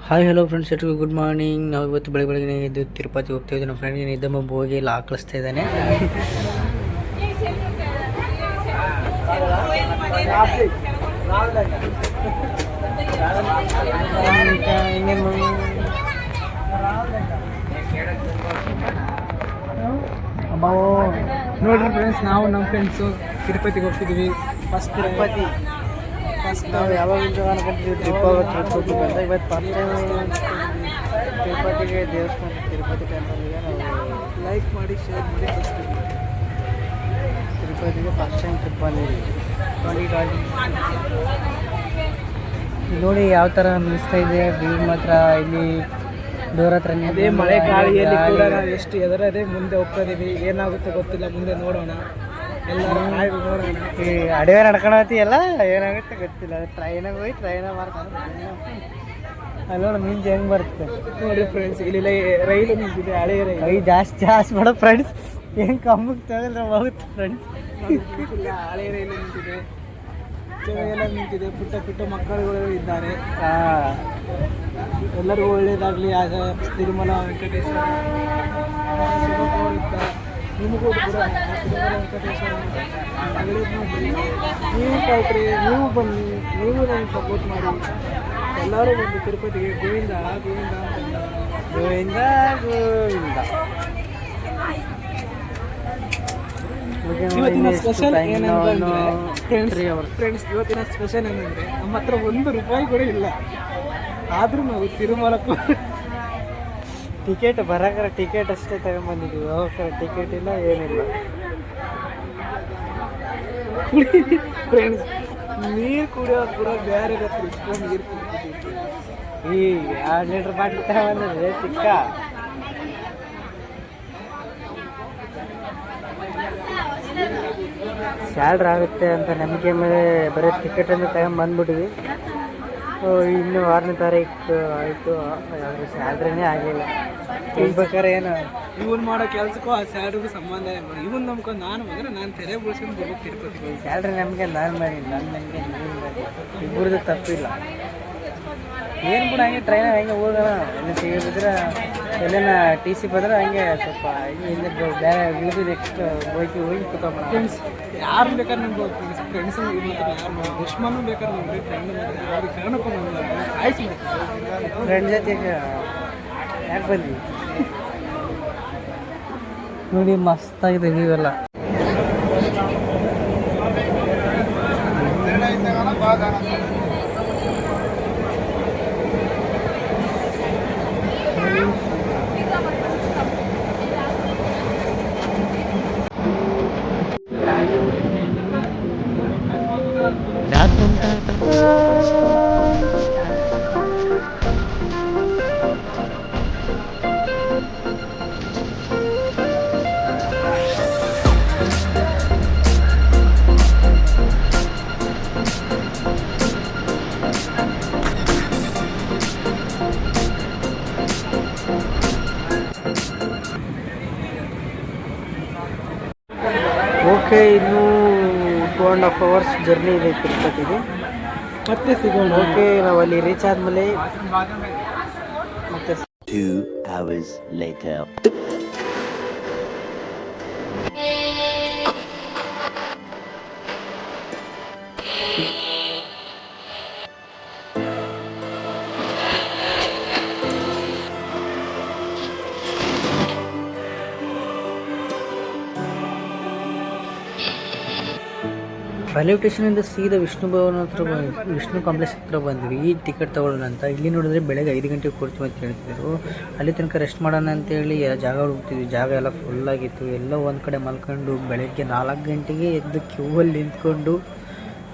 Hi hello friends, ಎಲ್ರಿಗೂ good morning. ನಾವು ಇವತ್ತು ಬೆಳಗ್ಗೆ ಎದ್ದು ತಿರುಪತಿ ಹೋಗ್ತಾ ಇದ್ದೀವಿ. ನಮ್ಮ ಫ್ರೆಂಡ್ ನಿದ್ದೆ ಹೋಗಿ ಎಲ್ಲ ಹಾಕಿಸ್ತಾ ಇದ್ದಾನೆ. ನೋಡ್ರಿ ಫ್ರೆಂಡ್ಸ್, ನಾವು ನಮ್ಮ ಫ್ರೆಂಡ್ಸು ತಿರುಪತಿಗೆ ಹೋಗ್ತಿದ್ದೀವಿ. ಫಸ್ಟ್ ನಾವು ಯಾವಾಗ ಅನ್ಕೊಂತೀವಿ ಟ್ರಿಪ್ ಆಗುತ್ತೆ ಅಂತ. ಇವತ್ತು ಫಸ್ಟ್ ಟೈಮ್ ತಿರುಪತಿಗೆ ದೇವಸ್ಥಾನ ತಿರುಪತಿ ಟೆಂಪಲ್ಗೆ ನಾವು ಲೈಕ್ ಮಾಡಿ, ಶೇರ್ ಮಾಡಿ, ತಿರುಪತಿಗೆ ಫಸ್ಟ್ ಟೈಮ್ ಟ್ರಿಪ್ ಬಂದಿದ್ದೀವಿ. 2020 ನೋಡಿ ಯಾವ ಥರ ಮಿಸ್ತಾ ಇದೆ ವ್ಯೂ. ಮಾತ್ರ ಇಲ್ಲಿ ಡೋರ್ ಹತ್ರ ಅದೇ ಮಳೆ ಗಾಳಿಯಲ್ಲಿ ಕೂಡ ನಾವು ಎಷ್ಟು ಎದರದೇ ಮುಂದೆ ಹೋಗ್ತಾ ಇದೀವಿ. ಏನಾಗುತ್ತೆ ಗೊತ್ತಿಲ್ಲ, ಮುಂದೆ ನೋಡೋಣ. ಎಲ್ಲರೂ ನೋಡೋಣ. ಈ ಅಡವೆ ನಡ್ಕೊಳತ್ತೀಯಲ್ಲ, ಏನಾಗುತ್ತೆ ಗೊತ್ತಿಲ್ಲ. ಟ್ರೈನಾಗ ಹೋಗಿ ಟ್ರೈನಾಗ ಮಾಡ್ಕೊಂಡು ಅಲ್ಲಿ ನೋಡಿ ಮಿಂಚು ಹೆಂಗೆ ಬರುತ್ತೆ ನೋಡಿ ಫ್ರೆಂಡ್ಸ್. ಇಲ್ಲಿ ರೈಲು ನಿಂತಿದೆ, ಹಳೆ ರೈಲು. ಕೈ ಜಾಸ್ತಿ ಮಾಡೋ ಫ್ರೆಂಡ್ಸ್, ಹೆಂಗೆ ಕಮ್ಮಕ್ಕೆ ತಗೊಂಡ್ರೆ ಹೋಗುತ್ತೆ ಫ್ರೆಂಡ್ಸ್. ಹಳೆ ರೈಲು ನಿಂತಿದೆ, ಎಲ್ಲ ನಿಂತಿದೆ. ಪುಟ್ಟ ಮಕ್ಕಳುಗಳು ಇದ್ದಾರೆ. ಎಲ್ಲರಿಗೂ ಒಳ್ಳೇದಾಗಲಿ. ಆಗ ತಿರುಮಲ ವೆಂಕಟೇಶ್ವರ ಶುಭ ಕೋರುತ್ತಾ ನಿಮಗೂ ಕೂಡ ತಿರುಮಲ ವೆಂಕಟೇಶ್ವರ ನೀವು ಕಲ್ತ್ರಿ, ನೀವು ಬನ್ನಿ, ನೀವು ನನಗೆ ಸಪೋರ್ಟ್ ಮಾಡಿ. ಎಲ್ಲರೂ ಬಂದು ತಿರುಪತಿಗೆ ಗೋವಿಂದ ಗೋವಿಂದ ಗೋವಿಂದ ಗೋವಿಂದ. ಇವತ್ತಿನ ಸ್ಪೆಷಲ್ ಏನಂದ್ರೆ ಫ್ರೆಂಡ್ಸ್, ಇವತ್ತಿನ ಸ್ಪೆಷಲ್ ಏನಂದರೆ ನಮ್ಮ ಹತ್ರ ₹1 ಕೂಡ ಇಲ್ಲ. ಆದರೂ ನಾವು ತಿರುಮಲಕ್ಕೂ ಟಿಕೆಟ್ ಬರೋಕ್ರೆ ಟಿಕೆಟ್ ಅಷ್ಟೇ ತಗೊಂಡ್ಬಂದಿದ್ದೀವಿ. ಹೋಗ್ತಾರೆ ಟಿಕೆಟ್ ಇಲ್ಲ, ಏನಿಲ್ಲ. ಫ್ರೆಂಡ್ಸ್, ನೀರು ಕುಡಿಯೋದು ಕೂಡ ಬೇರೆ ಹತ್ರ ಇಸ್ಕೊಂಡು ನೀರು ಕುಡಿತಿದ್ದೀವಿ. ಈ 2 ಲೀಟ್ರ್ ಬಾಟ್ಲಿ ತಗೊಂಡಿದ್ರೆ ಚಿಕ್ಕ ಸ್ಯಾಲ್ರಿ ಆಗುತ್ತೆ ಅಂತ ನಂಬಿಕೆ ಮೇಲೆ ಬರೀ ಟಿಕೆಟನ್ನು ತಗೊಂಡ್ಬಂದ್ಬಿಟ್ವಿ. ಇನ್ನು 6ನೇ ತಾರೀಕು ಆಯಿತು, ಯಾವುದು ಸ್ಯಾಲ್ರಿನೇ ಆಗಿಲ್ಲ. ಹೋಗ್ಬೇಕಾರೆ ಏನು ಇವನ್ ಮಾಡೋ ಕೆಲಸಕ್ಕೂ ಆ ಸ್ಯಾಲ್ರಿಗೂ ಸಂಬಂಧ ಇಲ್ಲ. ಇವನ್ ನಂಬ್ಕೊಂಡು ನಾನು ಹೋದ್ರೆ ನಾನು ತೆರೆ ಬಿಡ್ಸ್ಕೊಂಡು ಬರ್ಬೇಕು ತಿರುಪತಿಗೆ. ಸ್ಯಾಲ್ರಿ ನಮಗೆ ನಾನು ಮಾಡಿ ನನಗೆ ಇಬ್ಬರದ್ದು ತಪ್ಪಿಲ್ಲ. ಏನು ಬಿಡ, ಹಂಗೆ ಟ್ರೈನಾಗ ಹಂಗೆ ಹೋಗೋಣ. ಎಲ್ಲ ಸಿಗಿದ್ರೆ ಎಲ್ಲೇನ TC ಬಂದ್ರೆ ಹಂಗೆ ಸ್ವಲ್ಪ ಹಿಂದೆ ಬೇರೆ ಉಳಿದು ನೆಕ್ಸ್ಟ್ ಹೋಗಿ ಕೂತ್ಕೊಂಬೋಣ. ಫ್ರೆಂಡ್ಸ್, ಯಾರು ಬೇಕಾದ್ರೆ ನಮ್ಗೆ ಫ್ರೆಂಡ್ಸ್ ಯಾರು ದುಶ್ಮನು ಬೇಕಾದ್ರೆ ನಮ್ಗೆ ಫ್ರೆಂಡ್ ಅವ್ರಿಗೆ ಕಾರಣಕ್ಕೂ ಸಾಯಿಸಿ ಫ್ರೆಂಡ್ ಜೊತೆಗೆ ಯಾಕೆ ಬಂದ್ವಿ ನೋಡಿ, ಮಸ್ತಾಗಿದೆ ನೀವೆಲ್ಲ. ಓಕೆ, ಇನ್ನೂ 2.5 hours ಜರ್ನಿ ಇದೆ ತಿರುಪತಿಗೆ. ಮತ್ತೆ ಸಿಗೋಣ. ಓಕೆ, ನಾವು ಅಲ್ಲಿ ರೀಚ್ ಆದಮೇಲೆ ಮತ್ತೆ 2 hours later. ರೈಲ್ವೆ ಸ್ಟೇಷನಿಂದ ಸೀದಾ ವಿಷ್ಣು ಭವನ ಹತ್ರ ವಿಷ್ಣು ಕಾಂಪ್ಲೆಕ್ಸ್ ಹತ್ರ ಬಂದ್ವಿ ಈ ಟಿಕೆಟ್ ತೊಗೊಳ್ಳೋಣ ಅಂತ. ಇಲ್ಲಿ ನೋಡಿದ್ರೆ ಬೆಳಗ್ಗೆ 5 ಗಂಟೆಗೆ ಕೊಡ್ತೀವಿ ಅಂತ ಹೇಳ್ತಿದ್ರು. ಅಲ್ಲಿ ತನಕ ರೆಸ್ಟ್ ಮಾಡೋಣ ಅಂತೇಳಿ ಜಾಗ ಹುಡುಕ್ತಿದ್ವಿ. ಜಾಗ ಎಲ್ಲ ಫುಲ್ಲಾಗಿತ್ತು. ಎಲ್ಲ ಒಂದು ಕಡೆ ಮಲ್ಕೊಂಡು ಬೆಳಗ್ಗೆ 4 ಗಂಟೆಗೆ ಎದ್ದು ಕ್ಯೂವಲ್ಲಿ ನಿಂತ್ಕೊಂಡು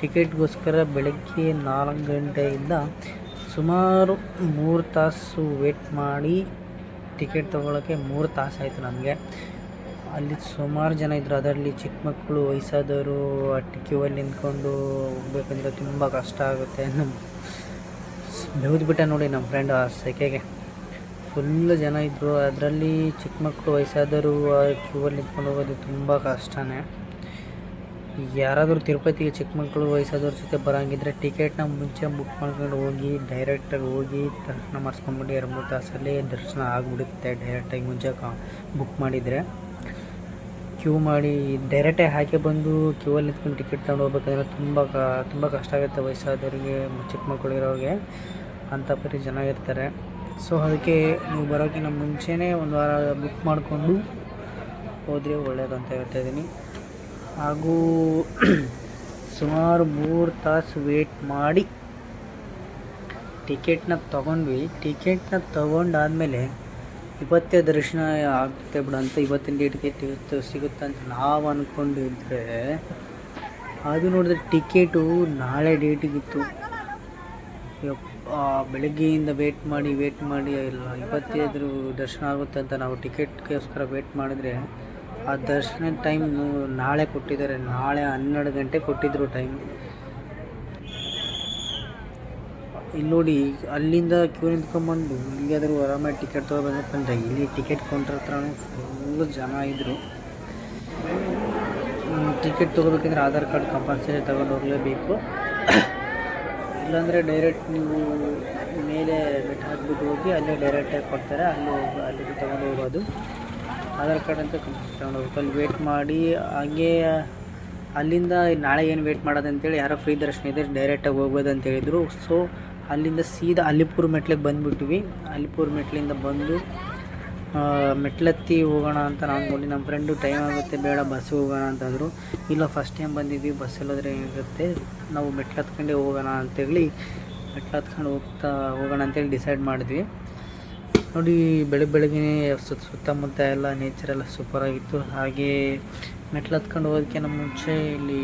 ಟಿಕೆಟ್ಗೋಸ್ಕರ ಬೆಳಗ್ಗೆ 4 ಗಂಟೆಯಿಂದ ಸುಮಾರು 3 ತಾಸು ವೇಟ್ ಮಾಡಿ ಟಿಕೆಟ್ ತೊಗೊಳಕ್ಕೆ 3 ತಾಸು ಆಯಿತು ನಮಗೆ. ಅಲ್ಲಿ ಸುಮಾರು ಜನ ಇದ್ದರು. ಅದರಲ್ಲಿ ಚಿಕ್ಕ ಮಕ್ಕಳು, ವಯಸ್ಸಾದವರು ಕ್ಯೂವಲ್ಲಿ ನಿಂತ್ಕೊಂಡು ಹೋಗ್ಬೇಕಂದ್ರೆ ತುಂಬ ಕಷ್ಟ ಆಗುತ್ತೆ. ಬೆಳೆದ್ಬಿಟ್ಟೆ ನೋಡಿ ನಮ್ಮ ಫ್ರೆಂಡ್ ಆ ಸೆಕೆಗೆ. ಫುಲ್ಲು ಜನ ಇದ್ದರು. ಅದರಲ್ಲಿ ಚಿಕ್ಕ ಮಕ್ಕಳು, ವಯಸ್ಸಾದವರು ಕ್ಯೂವಲ್ಲಿ ನಿಂತ್ಕೊಂಡು ಹೋಗೋದು ತುಂಬ ಕಷ್ಟನೇ. ಯಾರಾದರೂ ತಿರುಪತಿಗೆ ಚಿಕ್ಕಮಕ್ಕಳು ವಯಸ್ಸಾದವ್ರ ಜೊತೆ ಬರೋಂಗಿದ್ರೆ ಟಿಕೆಟ್ನ ಮುಂಚೆ ಬುಕ್ ಮಾಡ್ಕೊಂಡು ಹೋಗಿ ಡೈರೆಕ್ಟಾಗಿ ಹೋಗಿ ದರ್ಶನ ಮಾಡಿಸ್ಕೊಂಬಿಟ್ಟು 2-3 ತಾಸಲ್ಲಿ ದರ್ಶನ ಆಗಿಬಿಡುತ್ತೆ. ಡೈರೆಕ್ಟಾಗಿ ಮುಂಚೆ ಬುಕ್ ಮಾಡಿದರೆ ಕ್ಯೂ ಮಾಡಿ ಡೈರೆಕ್ಟಾಗಿ ಹಾಕಿ ಬಂದು ಕ್ಯೂವಲ್ಲಿ ನಿಂತ್ಕೊಂಡು ಟಿಕೆಟ್ ತಗೊಂಡು ಹೋಗ್ಬೇಕಂದ್ರೆ ತುಂಬ ಕಷ್ಟ ಆಗುತ್ತೆ ವಯಸ್ಸಾದವರಿಗೆ, ಚಿಕ್ಕ ಮಕ್ಕಳು ಇರೋರಿಗೆ, ಅಂಥ ಪರಿ ಜನ ಇರ್ತಾರೆ. ಸೊ ಅದಕ್ಕೆ ನೀವು ಬರೋಕ್ಕಿಂತ ಮುಂಚೆನೇ ಒಂದು ವಾರ ಬುಕ್ ಮಾಡಿಕೊಂಡು ಹೋದರೆ ಒಳ್ಳೆಯದು ಅಂತ ಹೇಳ್ತಾ ಇದ್ದೀನಿ. ಹಾಗೂ ಸುಮಾರು 3 ತಾಸು ವೇಟ್ ಮಾಡಿ ಟಿಕೆಟ್ನ ತೊಗೊಂಡ್ವಿ. ಟಿಕೆಟ್ನ ತೊಗೊಂಡಾದಮೇಲೆ ಇವತ್ತೇ ದರ್ಶನ ಆಗುತ್ತೆ ಬಿಡು ಅಂತ ಇವತ್ತಿನ ಡೇಟ್ಗೆ ಸಿಗುತ್ತೆ ಅಂತ ನಾವು ಅಂದ್ಕೊಂಡಿದ್ರೆ ಅದು ನೋಡಿದ್ರೆ ಟಿಕೆಟು ನಾಳೆ ಡೇಟಿಗಿತ್ತು. ಬೆಳಗ್ಗೆಯಿಂದ ವೇಟ್ ಮಾಡಿ ಇಲ್ಲ ಇವತ್ತೇದ್ರು ದರ್ಶನ ಆಗುತ್ತೆ ಅಂತ ನಾವು ಟಿಕೆಟ್ಗೋಸ್ಕರ ವೇಟ್ ಮಾಡಿದ್ರೆ ಆ ದರ್ಶನ ಟೈಮ್ ನಾಳೆ ಕೊಟ್ಟಿದ್ದಾರೆ. ನಾಳೆ 12 ಗಂಟೆ ಕೊಟ್ಟಿದ್ದರು ಟೈಮ್. ಇಲ್ಲಿ ನೋಡಿ, ಅಲ್ಲಿಂದ ಕ್ಯೂ ನಿಂತ್ಕೊಂಡ್ಬಂದು ಇಲ್ಲಿಗಾದರೂ ಆರಾಮಾಗಿ ಟಿಕೆಟ್ ತೊಗೊಬೇಕಂದ್ರೆ ಇಲ್ಲಿ ಟಿಕೆಟ್ ಕೌಂಟರ್ ಹತ್ರ ಫುಲ್ಲು ಜನ ಇದ್ದರು. ಟಿಕೆಟ್ ತೊಗೋಬೇಕಂದ್ರೆ ಆಧಾರ್ ಕಾರ್ಡ್ ಕಂಪಲ್ಸರಿ ತಗೊಂಡು ಹೋಗಲೇಬೇಕು. ಇಲ್ಲಾಂದರೆ ಡೈರೆಕ್ಟ್ ನೀವು ಮೇಲೆ ಬೆಟ್ಟ ಹಾಕ್ಬಿಟ್ಟು ಹೋಗಿ ಅಲ್ಲೇ ಡೈರೆಕ್ಟಾಗಿ ಕೊಡ್ತಾರೆ, ಅಲ್ಲಿಗೆ ತೊಗೊಂಡು ಹೋಗೋದು. ಆಧಾರ್ ಕಾರ್ಡ್ ಅಂತ ಕಂಪಲ್ಸರಿ ತೊಗೊಂಡು ಹೋಗ್ಬೇಕು. ಅಲ್ಲಿ ವೇಟ್ ಮಾಡಿ ಹಾಗೆ ಅಲ್ಲಿಂದ ನಾಳೆ ಏನು ವೇಟ್ ಮಾಡೋದಂತೇಳಿ ಯಾರೋ ಫ್ರೀ ದರ್ಶನ ಇದೆ ಡೈರೆಕ್ಟಾಗಿ ಹೋಗ್ಬೋದು ಅಂತ ಹೇಳಿದರು. ಸೊ ಅಲ್ಲಿಂದ ಸೀದಾ ಅಲಿಪುರ ಮೆಟ್ಲಿಗೆ ಬಂದುಬಿಟ್ವಿ. ಅಲಿಪುರ ಮೆಟ್ಲಿಂದ ಬಂದು ಮೆಟ್ಲತ್ತಿ ಹೋಗೋಣ ಅಂತ ನಾವು ಅಂದ್ಕೊಂಡು, ನಮ್ಮ ಫ್ರೆಂಡು ಟೈಮ್ ಆಗುತ್ತೆ ಬೇಡ ಬಸ್ಸಿಗೆ ಹೋಗೋಣ ಅಂತಂದರು. ಇಲ್ಲ ಫಸ್ಟ್ ಟೈಮ್ ಬಂದಿದ್ವಿ, ಬಸ್ಸಲ್ಲೋದ್ರೆ ಏನಿರುತ್ತೆ, ನಾವು ಮೆಟ್ಲು ಹತ್ಕೊಂಡೇ ಹೋಗೋಣ ಅಂತೇಳಿ ಮೆಟ್ಲು ಹತ್ಕೊಂಡು ಹೋಗೋಣ ಅಂತೇಳಿ ಡಿಸೈಡ್ ಮಾಡಿದ್ವಿ. ನೋಡಿ ಬೆಳಗ್ಗೆ ಸುತ್ತಮುತ್ತ ಎಲ್ಲ ನೇಚರೆಲ್ಲ ಸೂಪರಾಗಿತ್ತು. ಹಾಗೆ ಮೆಟ್ಲು ಹತ್ಕೊಂಡು ಹೋಗೋದಕ್ಕಿಂತ ಮುಂಚೆ ಇಲ್ಲಿ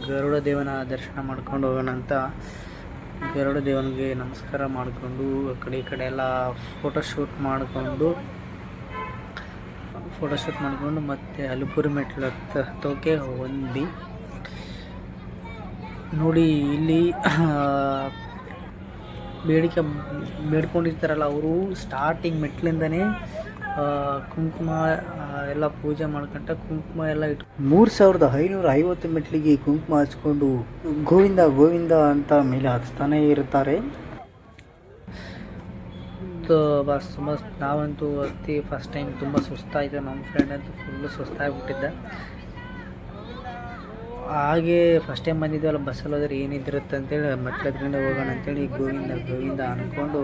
ಗರುಡ ದೇವನ ದರ್ಶನ ಮಾಡ್ಕೊಂಡು ಹೋಗೋಣ ಅಂತ ಗರುಡ ದೇವನಿಗೆ ನಮಸ್ಕಾರ ಮಾಡಿಕೊಂಡು ಆ ಕಡೆ ಈ ಕಡೆ ಎಲ್ಲ ಫೋಟೋಶೂಟ್ ಮಾಡಿಕೊಂಡು ಮತ್ತೆ ಅಲಿಪುರ ಮೆಟ್ಲು ಹತ್ತೋಕೆ ಹೊಂದಿ. ನೋಡಿ ಇಲ್ಲಿ ಬೇಡ್ಕೊಂಡಿರ್ತಾರಲ್ಲ ಅವರು ಸ್ಟಾರ್ಟಿಂಗ್ ಮೆಟ್ಲಿಂದನೇ ಕುಂಕುಮ ಎಲ್ಲ ಪೂಜೆ ಮಾಡ್ಕೊಂತ ಕುಂಕುಮ ಎಲ್ಲ 3550 ಮೆಟ್ಲಿಗೆ ಕುಂಕುಮ ಹಚ್ಕೊಂಡು ಗೋವಿಂದ ಗೋವಿಂದ ಅಂತ ಮೇಲೆ ಹಚ್ತಾನೇ ಇರ್ತಾರೆ. ಬಸ್ ನಾವಂತೂ ಫಸ್ಟ್ ಟೈಮ್ ತುಂಬ ಸುಸ್ತಾಯಿತು. ನಮ್ಮ ಫ್ರೆಂಡ್ ಅಂತೂ ಫುಲ್ಲು ಸುಸ್ತಾಗಿಬಿಟ್ಟಿದ್ದ. ಹಾಗೆ ಫಸ್ಟ್ ಟೈಮ್ ಬಂದಿದ್ವಲ್ಲ ಬಸ್ಸಲ್ಲಿ ಹೋದ್ರೆ ಏನಿದಿರುತ್ತೆ ಅಂತೇಳಿ ಮೆಟ್ಲು ಹತ್ಕೊಂಡು ಹೋಗೋಣ ಅಂತೇಳಿ ಗೋವಿಂದ ಗೋವಿಂದ ಅಂದ್ಕೊಂಡು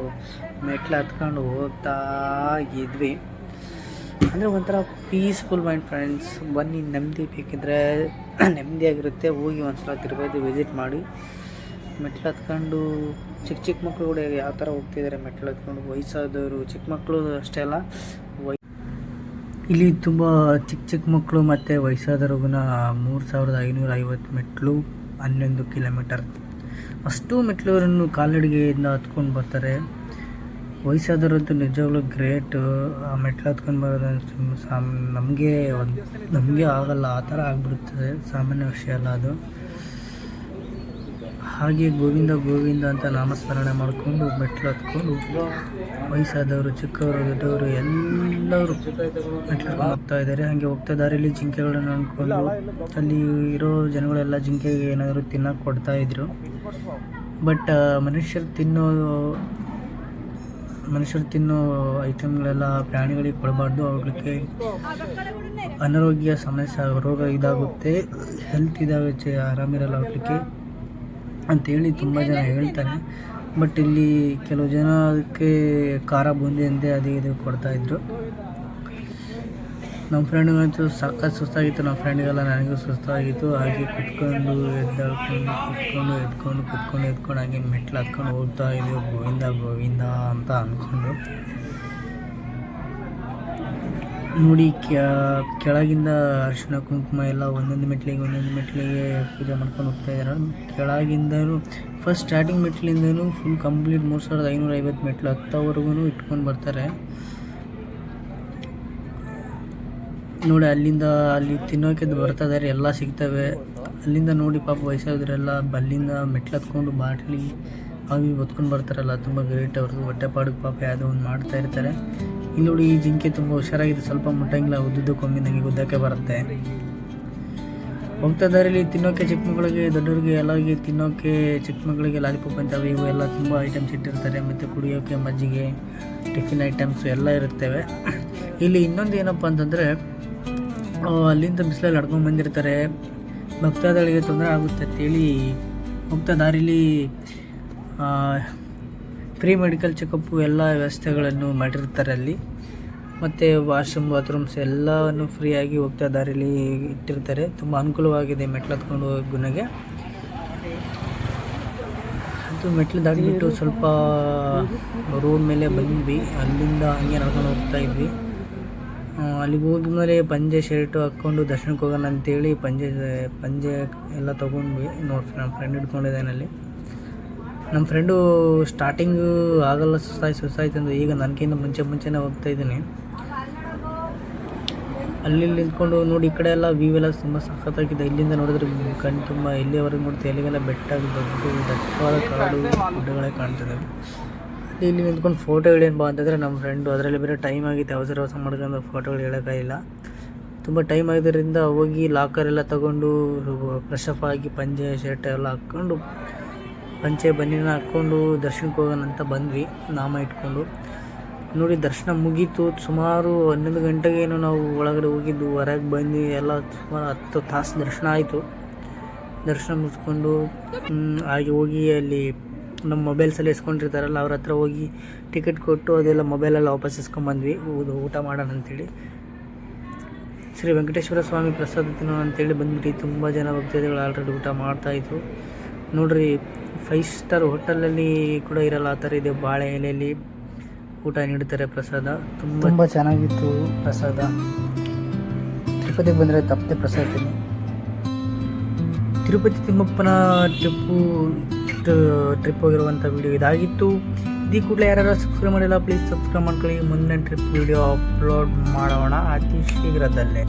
ಮೆಟ್ಲು ಹತ್ಕೊಂಡು ಹೋಗ್ತಾ ಇದ್ವಿ. ಅಂದರೆ ಒಂಥರ ಪೀಸ್ಫುಲ್ ಮೈಂಡ್ ಫ್ರೆಂಡ್ಸ್. ಬನ್ನಿ, ನೆಮ್ಮದಿ ಬೇಕಿದ್ರೆ ನೆಮ್ಮದಿಯಾಗಿರುತ್ತೆ. ಹೋಗಿ ಒಂದ್ಸಲ ತಿರುಪತಿ ವಿಸಿಟ್ ಮಾಡಿ. ಮೆಟ್ಲು ಹತ್ಕೊಂಡು ಚಿಕ್ಕ ಮಕ್ಕಳು ಕೂಡ ಯಾವ ಥರ ಹೋಗ್ತಿದ್ದಾರೆ ಮೆಟ್ಲು ಹತ್ಕೊಂಡು, ವಯಸ್ಸಾದವರು, ಚಿಕ್ಕ ಮಕ್ಕಳು ಅಷ್ಟೇ ಅಲ್ಲ, ಇಲ್ಲಿ ತುಂಬ ಚಿಕ್ಕ ಮಕ್ಕಳು ಮತ್ತು ವಯಸ್ಸಾದವ್ರಿಗೂ 3550 ಮೆಟ್ಲು, 11 ಕಿಲೋಮೀಟರ್ ಅಷ್ಟು ಮೆಟ್ಲುಗಳನ್ನು ಕಾಲ್ನಡಿಗೆಯಿಂದ ಹತ್ಕೊಂಡು ಬರ್ತಾರೆ. ವಯಸ್ಸಾದವ್ರಂತೂ ನಿಜವಾಗ್ಲೂ ಗ್ರೇಟ್. ಮೆಟ್ಲು ಹತ್ಕೊಂಡು ಬರೋದು ನಮಗೆ ಆಗಲ್ಲ, ಆ ಥರ ಆಗಿಬಿಡುತ್ತದೆ, ಸಾಮಾನ್ಯ ವಿಷಯ ಅಲ್ಲ ಅದು. ಹಾಗೆ ಗೋವಿಂದ ಗೋವಿಂದ ಅಂತ ನಾಮಸ್ಮರಣೆ ಮಾಡಿಕೊಂಡು ಮೆಟ್ಲು ಹತ್ಕೊಂಡು ವಯಸ್ಸಾದವರು, ಚಿಕ್ಕವರು, ದೊಡ್ಡವರು ಎಲ್ಲರೂ ಮೆಟ್ಲು ಹೋಗ್ತಾ ಇದ್ದಾರೆ. ಹಾಗೆ ಹೋಗ್ತಾ ದಾರಿಯಲ್ಲಿ ಜಿಂಕೆಗಳನ್ನು ಅಂದ್ಕೊಂಡು ಅಲ್ಲಿ ಇರೋ ಜನಗಳೆಲ್ಲ ಜಿಂಕೆಗೆ ಏನಾದರೂ ತಿನ್ನೋಕೆ ಕೊಡ್ತಾಯಿದ್ರು. ಬಟ್ ಮನುಷ್ಯರು ತಿನ್ನೋ ಐಟಮ್ಗಳೆಲ್ಲ ಪ್ರಾಣಿಗಳಿಗೆ ಕೊಡಬಾರ್ದು. ಅವುಗಳಿಗೆ ಅನಾರೋಗ್ಯ ಸಮಸ್ಯೆ, ರೋಗ ಇದಾಗುತ್ತೆ, ಹೆಲ್ತ್ ಇದಾಗುತ್ತೆ, ಆರಾಮಿರಲ್ಲ ಅವಕ್ಕೆ ಅಂತೇಳಿ ತುಂಬ ಜನ ಹೇಳ್ತಾರೆ. ಬಟ್ ಇಲ್ಲಿ ಕೆಲವು ಜನ ಅದಕ್ಕೆ ಖಾರ ಬೂಂದಿ ಅಂತೆ ಅದು ಇದು ಕೊಡ್ತಾಯಿದ್ರು. ನಮ್ಮ ಫ್ರೆಂಡ್ಗಂತೂ ಸಖತ್ ಸುಸ್ತಾಗಿತ್ತು. ನಮ್ಮ ಫ್ರೆಂಡ್ಗೆಲ್ಲ ನನಗೂ ಸುಸ್ತಾಗಿತ್ತು. ಹಾಗೆ ಕುತ್ಕೊಂಡು ಎದ್ಕೊಂಡು ಹಾಗೆ ಮೆಟ್ಲು ಹತ್ಕೊಂಡು ಹೋಗ್ತಾ ಇದ್ದೀವಿ ಗೋವಿಂದ ಗೋವಿಂದ ಅಂತ ಅಂದ್ಕೊಂಡು. ನೋಡಿ ಕೆಳಗಿಂದ ಅರಿಶಿಣ ಕುಂಕುಮ ಎಲ್ಲ ಒಂದೊಂದು ಮೆಟ್ಲಿಗೆ ಪೂಜೆ ಮಾಡ್ಕೊಂಡು ಹೋಗ್ತಾ ಇದ್ದಾರೆ. ಕೆಳಗಿಂದನೂ ಫಸ್ಟ್ ಸ್ಟಾರ್ಟಿಂಗ್ ಮೆಟ್ಲಿಂದನೂ ಫುಲ್ ಕಂಪ್ಲೀಟ್ 3550 ಮೆಟ್ಲು ಹತ್ತೋವರೆಗೂ ಇಟ್ಕೊಂಡು ಬರ್ತಾರೆ. ನೋಡಿ ಅಲ್ಲಿ ತಿನ್ನೋಕೆ ಬರ್ತಾ ಇದ್ದಾರೆ, ಎಲ್ಲ ಸಿಗ್ತವೆ ಅಲ್ಲಿಂದ. ನೋಡಿ ಪಾಪ ವಯಸ್ಸಾದ್ರೆಲ್ಲ ಅಲ್ಲಿಂದ ಮೆಟ್ಲು ಹತ್ಕೊಂಡು ಬಾಟ್ಲಿ ಅವು ಹೊತ್ಕೊಂಡು ಬರ್ತಾರಲ್ಲ, ತುಂಬ ಗ್ರೇಟ್. ಅವ್ರದ್ದು ಹೊಟ್ಟೆಪಾಡಿಗೆ ಪಾಪ ಯಾವುದೋ ಒಂದು ಮಾಡ್ತಾ ಇರ್ತಾರೆ. ಇಲ್ಲಿ ನೋಡಿ, ಈ ಜಿಂಕೆ ತುಂಬ ಹುಷಾರಾಗಿದೆ, ಸ್ವಲ್ಪ ಮುಟ್ಟಂಗಿಲ್ಲ, ಉದ್ದುದ್ದು ಕೊಂಬಿ ನನಗೆ ಗುದ್ದಕ್ಕೆ ಬರುತ್ತೆ. ಹೋಗ್ತಾ ದಾರಿಲಿ ತಿನ್ನೋಕ್ಕೆ ಚಿಕ್ಕ ಮಕ್ಕಳಿಗೆ ದೊಡ್ಡವ್ರಿಗೆ ಎಲ್ಲರಿಗೆ ತಿನ್ನೋಕ್ಕೆ ಚಿಕ್ಕ ಮಕ್ಕಳಿಗೆ ಲಾಲಿಪಾಪ್ ಅಂತವೆ ಇವು ಎಲ್ಲ ತುಂಬ ಐಟಮ್ಸ್ ಇಟ್ಟಿರ್ತಾರೆ. ಮತ್ತು ಕುಡಿಯೋಕ್ಕೆ ಮಜ್ಜಿಗೆ, ಟಿಫಿನ್ ಐಟಮ್ಸು ಎಲ್ಲ ಇರುತ್ತವೆ. ಇಲ್ಲಿ ಇನ್ನೊಂದು ಏನಪ್ಪ ಅಂತಂದರೆ ಅಲ್ಲಿಂದ ಬಿಸಿಲಲ್ಲಿ ನಡ್ಕೊಂಡು ಬಂದಿರ್ತಾರೆ, ಭಕ್ತಾದಿಗಳಿಗೆ ತೊಂದರೆ ಆಗುತ್ತೆ ಅಂತೇಳಿ ಹೋಗ್ತಾ ದಾರಿಲಿ ಫ್ರೀ ಮೆಡಿಕಲ್ ಚೆಕಪ್ಪು ಎಲ್ಲ ವ್ಯವಸ್ಥೆಗಳನ್ನು ಮಾಡಿರ್ತಾರೆ ಅಲ್ಲಿ. ಮತ್ತು ವಾಶ್ರೂಮ್ ಬಾತ್ರೂಮ್ಸ್ ಎಲ್ಲವನ್ನು ಫ್ರೀಯಾಗಿ ಹೋಗ್ತಾ ದಾರಿಲಿ ಇಟ್ಟಿರ್ತಾರೆ. ತುಂಬ ಅನುಕೂಲವಾಗಿದೆ ಮೆಟ್ಲು ಹತ್ಕೊಂಡು ಹೋಗಿ ಗುಣಗೆ. ಅದು ಮೆಟ್ಲು ದಾಟಿಬಿಟ್ಟು ಸ್ವಲ್ಪ ರೋಡ್ ಮೇಲೆ ಬಂದ್ವಿ. ಅಲ್ಲಿಂದ ಹಂಗೆ ನಡ್ಕೊಂಡು ಹೋಗ್ತಾ ಇದ್ವಿ. ಅಲ್ಲಿಗೆ ಹೋದ್ಮೇಲೆ ಪಂಜೆ ಶರ್ಟು ಹಾಕ್ಕೊಂಡು ದರ್ಶನಕ್ಕೆ ಹೋಗೋಣ ಅಂತೇಳಿ ಪಂಜೆ ಎಲ್ಲ ತೊಗೊಂಡ್ವಿ. ನೋಡಿ ನಮ್ಮ ಫ್ರೆಂಡ್ ಹಿಡ್ಕೊಂಡಿದ್ದಾನಲ್ಲಿ. ನಮ್ಮ ಫ್ರೆಂಡು ಸ್ಟಾರ್ಟಿಂಗು ಆಗಲ್ಲ ಸುಸ್ತಾಯ್ತು ಅಂದು ಈಗ ನನಗಿಂತ ಮುಂಚೆನೇ ಹೋಗ್ತಾಯಿದ್ದೀನಿ. ಅಲ್ಲಿ ನಿಂತ್ಕೊಂಡು ನೋಡಿ, ಈ ಕಡೆ ಎಲ್ಲ ವ್ಯೂ ಎಲ್ಲ ತುಂಬ ಸಖತ್ತಾಗಿದೆ. ಇಲ್ಲಿಂದ ನೋಡಿದ್ರೆ ಕಣ್ಣು ತುಂಬ ಎಲ್ಲಿವರೆಗೆ ನೋಡ್ತೀವಿ ಅಲ್ಲಿಗೆಲ್ಲ ಬೆಟ್ಟ, ದೊಡ್ಡ ದಟ್ಟವಾದ ಕಾಡು ಗುಡ್ಡಗಳೇ ಕಾಣ್ತದೆ. ಇಲ್ಲಿ ನಿಂತ್ಕೊಂಡು ಫೋಟೋ ಹಿಡಿಯೋಣ ಬಾ ಅಂತಂದರೆ ನಮ್ಮ ಫ್ರೆಂಡು ಅದರಲ್ಲಿ ಬೇರೆ ಟೈಮ್ ಆಗಿತ್ತು, ಅವಸರ ಮಾಡ್ಕೊಂಡು ಫೋಟೋಗಳು ಹೇಳೋಕ್ಕಾಗಿಲ್ಲ. ತುಂಬ ಟೈಮ್ ಆಗಿದ್ದರಿಂದ ಹೋಗಿ ಲಾಕರ್ ಎಲ್ಲ ತೊಗೊಂಡು ಫ್ರೆಶ್ ಅಪ್ ಆಗಿ ಪಂಜೆ ಶರ್ಟ್ ಎಲ್ಲ ಹಾಕ್ಕೊಂಡು ಪಂಚೆ ಬನ್ನಿನ ಹಾಕ್ಕೊಂಡು ದರ್ಶನಕ್ಕೆ ಹೋಗೋಣ ಅಂತ ಬಂದ್ವಿ ನಾಮ ಇಟ್ಕೊಂಡು. ನೋಡಿ ದರ್ಶನ ಮುಗೀತು. ಸುಮಾರು 11 ಗಂಟೆಗೇನು ನಾವು ಒಳಗಡೆ ಹೋಗಿದ್ದು, ಹೊರಗೆ ಬಂದು ಎಲ್ಲ ಸುಮಾರು 10 ತಾಸು ದರ್ಶನ ಆಯಿತು. ದರ್ಶನ ಮುಗಿಸ್ಕೊಂಡು ಹಾಗೆ ಹೋಗಿ ಅಲ್ಲಿ ನಮ್ಮ ಮೊಬೈಲ್ಸಲ್ಲಿ ಇಸ್ಕೊಂಡಿರ್ತಾರಲ್ಲ ಅವ್ರ ಹತ್ರ ಹೋಗಿ ಟಿಕೆಟ್ ಕೊಟ್ಟು ಅದೆಲ್ಲ ಮೊಬೈಲೆಲ್ಲ ವಾಪಸ್ ಇಸ್ಕೊಂಬಂದ್ವಿ ಊಟ ಮಾಡೋಣ ಅಂಥೇಳಿ. ಶ್ರೀ ವೆಂಕಟೇಶ್ವರ ಸ್ವಾಮಿ ಪ್ರಸಾದ ತಿನ್ನೋಣ ಅಂತೇಳಿ ಬಂದ್ಬಿಟ್ಟು ತುಂಬ ಜನ ಭಕ್ತಾದಿಗಳು ಆಲ್ರೆಡಿ ಊಟ ಮಾಡ್ತಾಯಿದ್ರು. ನೋಡ್ರಿ 5 ಸ್ಟಾರ್ ಹೋಟೆಲಲ್ಲಿ ಕೂಡ ಇರಲ್ಲ ಆ ಥರ ಇದೆ. ಬಾಳೆ ಎಲೆಯಲ್ಲಿ ಊಟ ನೀಡ್ತಾರೆ ಪ್ರಸಾದ. ತುಂಬ ಚೆನ್ನಾಗಿತ್ತು ಪ್ರಸಾದ. ತಿರುಪತಿಗೆ ಬಂದರೆ ತಪ್ಪದೆ ಪ್ರಸಾದ ತಿನ್ನಿ. ತಿರುಪತಿ ತಿಮ್ಮಪ್ಪನ ಟ್ರಿಪ್ ಹೋಗಿರುವಂಥ ವಿಡಿಯೋ ಇದಾಗಿತ್ತು. ಈ ಕೂಡಲೇ ಯಾರು ಸಬ್ಸ್ಕ್ರೈಬ್ ಮಾಡಿಲ್ಲ ಪ್ಲೀಸ್ ಸಬ್ಸ್ಕ್ರೈಬ್ ಮಾಡ್ಕೊಳ್ಳಿ. ಮುಂದಿನ ಟ್ರಿಪ್ ವಿಡಿಯೋ ಅಪ್ಲೋಡ್ ಮಾಡೋಣ ಅತಿ ಶೀಘ್ರದಲ್ಲೇ.